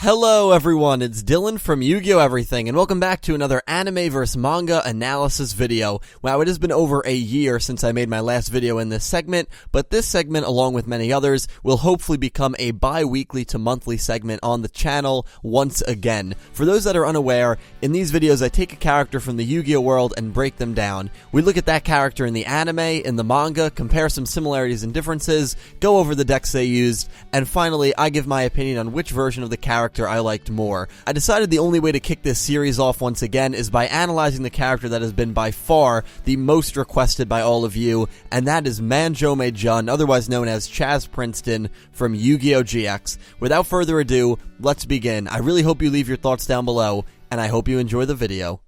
Hello everyone, it's Dylan from Yugioh Everything, and welcome back to another anime vs. manga analysis video. Wow, it has been over a year since I made my last video in this segment, but this segment, along with many others, will hopefully become a bi-weekly to monthly segment on the channel once again. For those that are unaware, in these videos I take a character from the Yu-Gi-Oh world and break them down. We look at that character in the anime, in the manga, compare some similarities and differences, go over the decks they used, and finally I give my opinion on which version of the character I liked more. I decided the only way to kick this series off once again is by analyzing the character that has been by far the most requested by all of you, and that is Manjoume Jun, otherwise known as Chazz Princeton from Yugioh GX. Without further ado, let's begin. I really hope you leave your thoughts down below, and I hope you enjoy the video.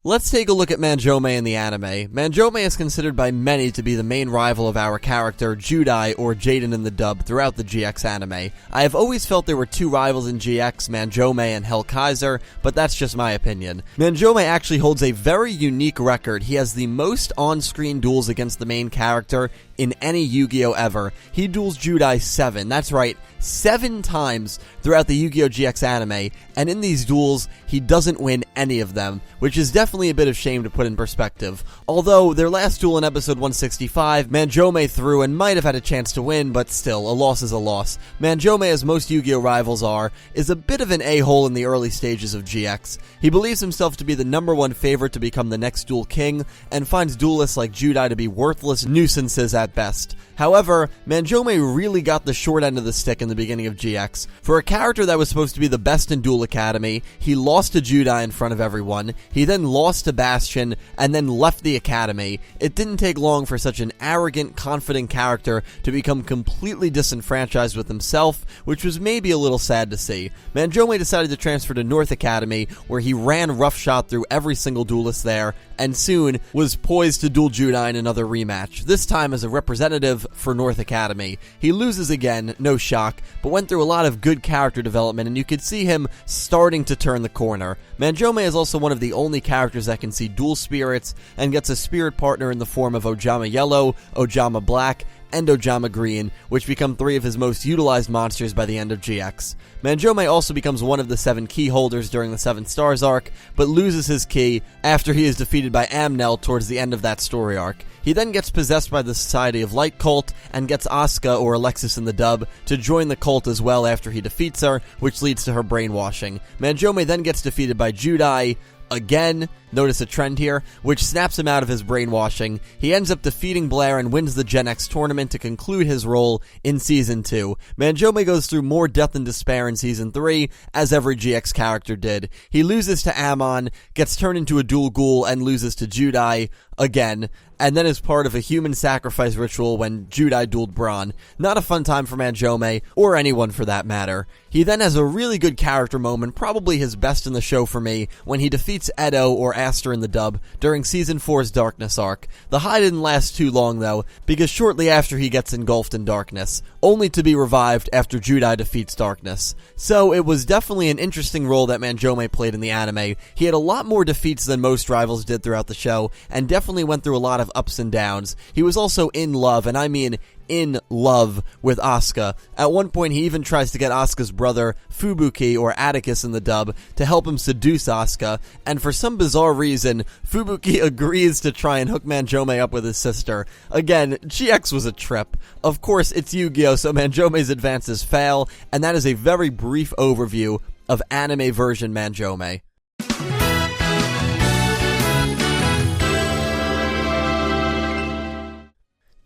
Let's take a look at Manjoume in the anime. Manjoume is considered by many to be the main rival of our character, Judai, or Jaden in the dub, throughout the GX anime. I have always felt there were two rivals in GX, Manjoume and Hellkaiser, but that's just my opinion. Manjoume actually holds a very unique record. He has the most on-screen duels against the main character in any Yu-Gi-Oh ever. He duels Judai 7, that's right, 7 times throughout the Yu-Gi-Oh GX anime, and in these duels, he doesn't win any of them, which is definitely a bit of shame to put in perspective. Although, their last duel in episode 165, Manjoume threw and might have had a chance to win, but still, a loss is a loss. Manjoume, as most Yu-Gi-Oh rivals are, is a bit of an a-hole in the early stages of GX. He believes himself to be the #1 favorite to become the next duel king, and finds duelists like Judai to be worthless nuisances at best. However, Manjoume really got the short end of the stick in the beginning of GX. For a character that was supposed to be the best in Duel Academy, he lost to Judai in front of everyone, he then lost to Bastion, and then left the Academy. It didn't take long for such an arrogant, confident character to become completely disenfranchised with himself, which was maybe a little sad to see. Manjoume decided to transfer to North Academy, where he ran roughshod through every single duelist there, and soon was poised to duel Judai in another rematch, this time as a representative for North Academy. He loses again, no shock, but went through a lot of good character development, and you could see him starting to turn the corner. Manjoume is also one of the only characters that can see dual spirits, and gets a spirit partner in the form of Ojama Yellow, Ojama Black, and Ojama Green, which become 3 of his most utilized monsters by the end of GX. Manjoume also becomes one of the 7 key holders during the 7 Stars arc, but loses his key after he is defeated by Amnel towards the end of that story arc. He then gets possessed by the Society of Light cult, and gets Asuka, or Alexis in the dub, to join the cult as well after he defeats her, which leads to her brainwashing. Manjoume then gets defeated by Judai, again, notice a trend here, which snaps him out of his brainwashing. He ends up defeating Blair and wins the Gen X tournament to conclude his role in Season 2. Manjoume goes through more death and despair in Season 3, as every GX character did. He loses to Amon, gets turned into a dual ghoul, and loses to Judai again, and then is part of a human sacrifice ritual when Judai dueled Braun. Not a fun time for Manjoume, or anyone for that matter. He then has a really good character moment, probably his best in the show for me, when he defeats Edo, or Aster in the dub, during Season 4's Darkness arc. The high didn't last too long though, because shortly after he gets engulfed in darkness, only to be revived after Judai defeats Darkness. So it was definitely an interesting role that Manjoume played in the anime. He had a lot more defeats than most rivals did throughout the show, and definitely went through a lot of ups and downs. He was also in love, and I mean in love, with Asuka. At one point, he even tries to get Asuka's brother, Fubuki, or Atticus in the dub, to help him seduce Asuka, and for some bizarre reason, Fubuki agrees to try and hook Manjoume up with his sister. Again, GX was a trip. Of course, it's Yu-Gi-Oh, so Manjoume's advances fail, and that is a very brief overview of anime version Manjoume.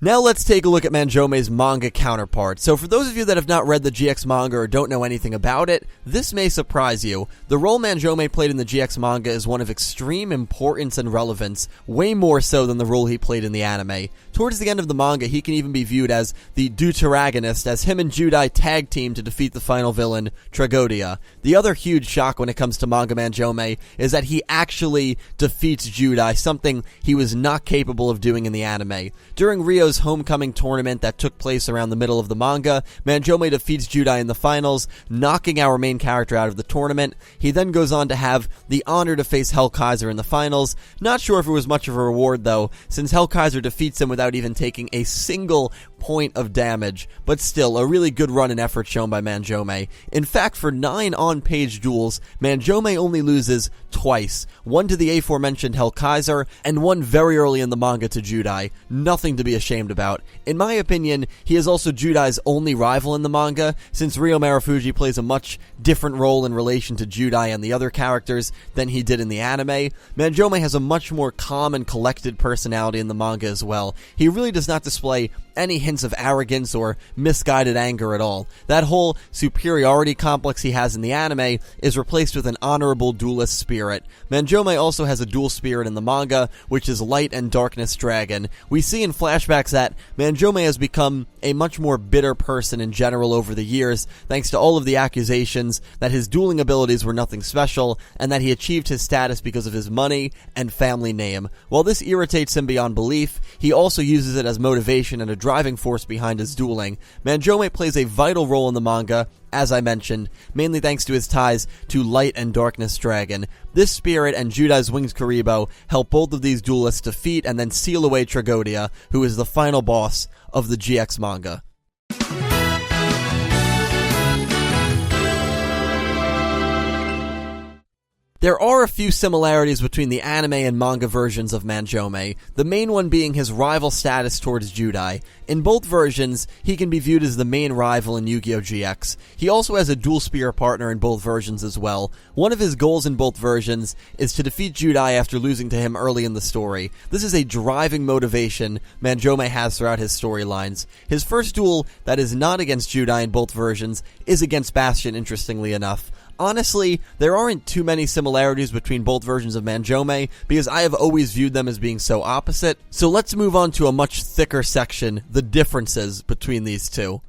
Now let's take a look at Manjoume's manga counterpart. So for those of you that have not read the GX manga or don't know anything about it, this may surprise you. The role Manjoume played in the GX manga is one of extreme importance and relevance, way more so than the role he played in the anime. Towards the end of the manga, he can even be viewed as the deuteragonist, as him and Judai tag team to defeat the final villain, Tragodia. The other huge shock when it comes to manga Manjoume is that he actually defeats Judai, something he was not capable of doing in the anime. During Rio's famous homecoming tournament that took place around the middle of the manga, Manjoume defeats Judai in the finals, knocking our main character out of the tournament. He then goes on to have the honor to face Hellkaiser in the finals. Not sure if it was much of a reward though, since Hellkaiser defeats him without even taking a single point of damage, but still a really good run and effort shown by Manjoume. In fact, for 9 on-page duels, Manjoume only loses twice, one to the aforementioned Hellkaiser, and one very early in the manga to Judai. Nothing to be ashamed about. In my opinion, he is also Judai's only rival in the manga, since Ryo Marufuji plays a much different role in relation to Judai and the other characters than he did in the anime. Manjoume has a much more calm and collected personality in the manga as well. He really does not display any hints of arrogance or misguided anger at all. That whole superiority complex he has in the anime is replaced with an honorable duelist spirit. Manjoume also has a dual spirit in the manga, which is Light and Darkness Dragon. We see in flashbacks that Manjoume has become a much more bitter person in general over the years, thanks to all of the accusations that his dueling abilities were nothing special, and that he achieved his status because of his money and family name. While this irritates him beyond belief, he also uses it as motivation and a driving force behind his dueling. Manjoume plays a vital role in the manga, as I mentioned, mainly thanks to his ties to Light and Darkness Dragon. This spirit and Judai's Winged Kuriboh help both of these duelists defeat and then seal away Tragodia, who is the final boss of the GX manga. There are a few similarities between the anime and manga versions of Manjoume, the main one being his rival status towards Judai. In both versions, he can be viewed as the main rival in Yugioh GX. He also has a dual spear partner in both versions as well. One of his goals in both versions is to defeat Judai after losing to him early in the story. This is a driving motivation Manjoume has throughout his storylines. His first duel that is not against Judai in both versions is against Bastion, interestingly enough. Honestly, there aren't too many similarities between both versions of Manjoume, because I have always viewed them as being so opposite. So let's move on to a much thicker section, the differences between these two.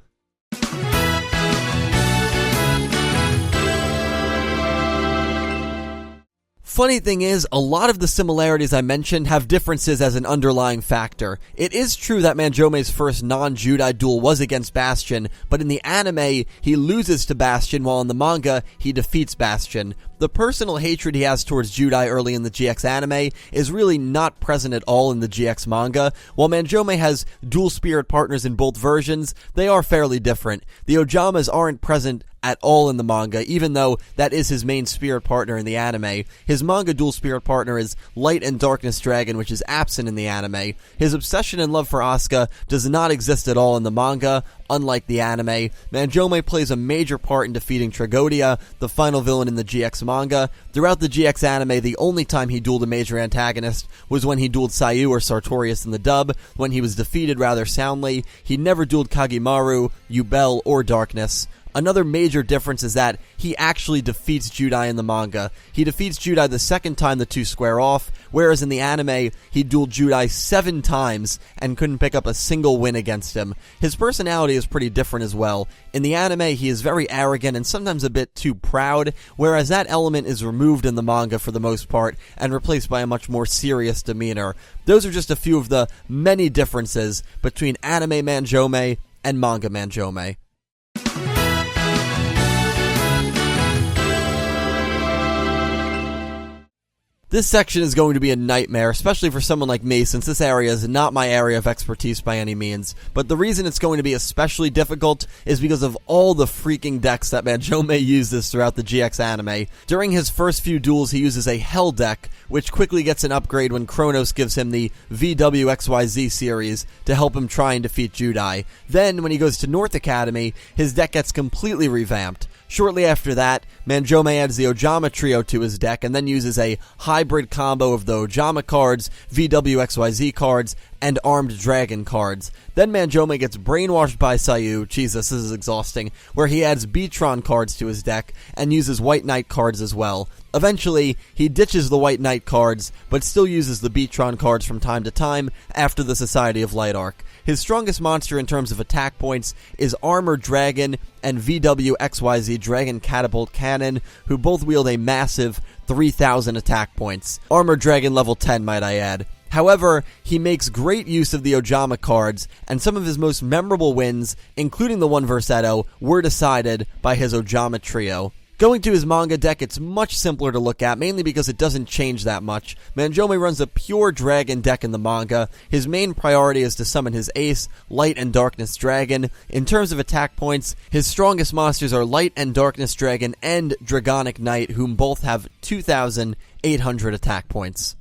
Funny thing is, a lot of the similarities I mentioned have differences as an underlying factor. It is true that Manjoume's first non-Judai duel was against Bastion, but in the anime, he loses to Bastion, while in the manga, he defeats Bastion. The personal hatred he has towards Judai early in the GX anime is really not present at all in the GX manga. While Manjoume has dual spirit partners in both versions, they are fairly different. The Ojamas aren't present at all in the manga, even though that is his main spirit partner in the anime. His manga dual spirit partner is Light and Darkness Dragon, which is absent in the anime. His obsession and love for Asuka does not exist at all in the manga, unlike the anime. Manjoume plays a major part in defeating Tragodia, the final villain in the GX manga. Throughout the GX anime, the only time he dueled a major antagonist was when he dueled Sayu or Sartorius in the dub, when he was defeated rather soundly. He never dueled Kagimaru, Yubel, or Darkness. Another major difference is that he actually defeats Judai in the manga. He defeats Judai the second time the two square off, whereas in the anime, he dueled Judai 7 times and couldn't pick up a single win against him. His personality is pretty different as well. In the anime, he is very arrogant and sometimes a bit too proud, whereas that element is removed in the manga for the most part and replaced by a much more serious demeanor. Those are just a few of the many differences between anime Manjoume and manga Manjoume. This section is going to be a nightmare, especially for someone like me, since this area is not my area of expertise by any means. But the reason it's going to be especially difficult is because of all the freaking decks that Manjoume uses throughout the GX anime. During his first few duels, he uses a Hell deck, which quickly gets an upgrade when Kronos gives him the VWXYZ series to help him try and defeat Judai. Then, when he goes to North Academy, his deck gets completely revamped. Shortly after that, Manjoume adds the Ojama trio to his deck and then uses a hybrid combo of the Ojama cards, VWXYZ cards, and Armed Dragon cards. Then Manjoume gets brainwashed by Sayu, Jesus, this is exhausting, where he adds Beatron cards to his deck and uses White Knight cards as well. Eventually, he ditches the White Knight cards, but still uses the Beatron cards from time to time after the Society of Light arc. His strongest monster in terms of attack points is Armored Dragon and VWXYZ Dragon Catapult Cannon, who both wield a massive 3,000 attack points. Armored Dragon level 10, might I add. However, he makes great use of the Ojama cards, and some of his most memorable wins, including the one versus Edo, were decided by his Ojama trio. Going to his manga deck, it's much simpler to look at, mainly because it doesn't change that much. Manjoume runs a pure dragon deck in the manga. His main priority is to summon his ace, Light and Darkness Dragon. In terms of attack points, his strongest monsters are Light and Darkness Dragon and Dragonic Knight, whom both have 2,800 attack points.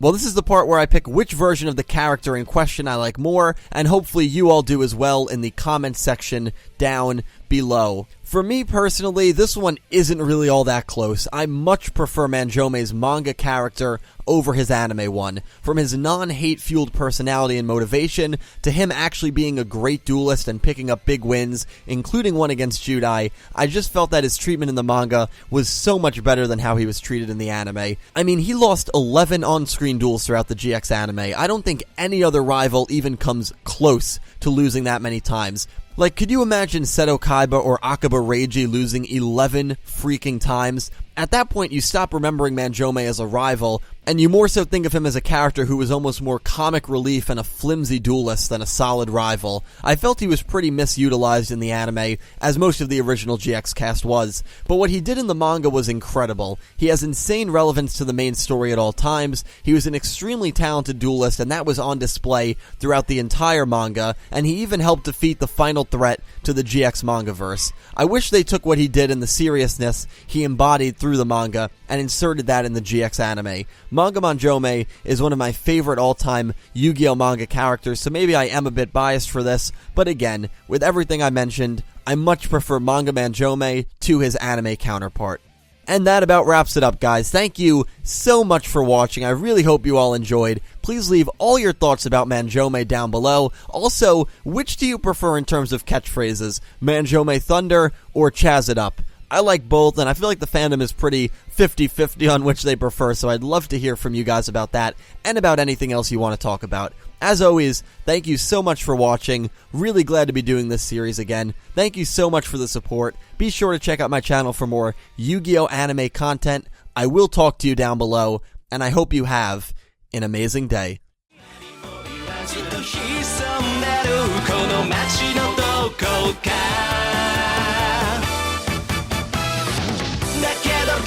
Well, this is the part where I pick which version of the character in question I like more, and hopefully you all do as well in the comments section down below. For me personally, this one isn't really all that close. I much prefer Manjoume's manga character over his anime one. From his non-hate-fueled personality and motivation, to him actually being a great duelist and picking up big wins, including one against Judai, I just felt that his treatment in the manga was so much better than how he was treated in the anime. I mean, he lost 11 on-screen duels throughout the GX anime. I don't think any other rival even comes close to losing that many times. Like, could you imagine Seto Kaiba or Akaba Reiji losing 11 freaking times? At that point, you stop remembering Manjoume as a rival, and you more so think of him as a character who was almost more comic relief and a flimsy duelist than a solid rival. I felt he was pretty misutilized in the anime, as most of the original GX cast was, but what he did in the manga was incredible. He has insane relevance to the main story at all times, he was an extremely talented duelist, and that was on display throughout the entire manga, and he even helped defeat the final threat to the GX mangaverse. I wish they took what he did and the seriousness he embodied through the manga and inserted that in the GX anime. Manga Manjoume is one of my favorite all-time Yu-Gi-Oh manga characters, so maybe I am a bit biased for this, but again, with everything I mentioned, I much prefer Manga Manjoume to his anime counterpart. And that about wraps it up, guys. Thank you so much for watching. I really hope you all enjoyed. Please leave all your thoughts about Manjoume down below. Also, which do you prefer in terms of catchphrases? Manjoume Thunder or Chazz It Up? I like both, and I feel like the fandom is pretty 50-50 on which they prefer, so I'd love to hear from you guys about that, and about anything else you want to talk about. As always, thank you so much for watching. Really glad to be doing this series again. Thank you so much for the support. Be sure to check out my channel for more Yu-Gi-Oh! Anime content. I will talk to you down below, and I hope you have an amazing day. "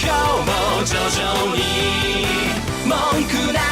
今日も徐々に文句な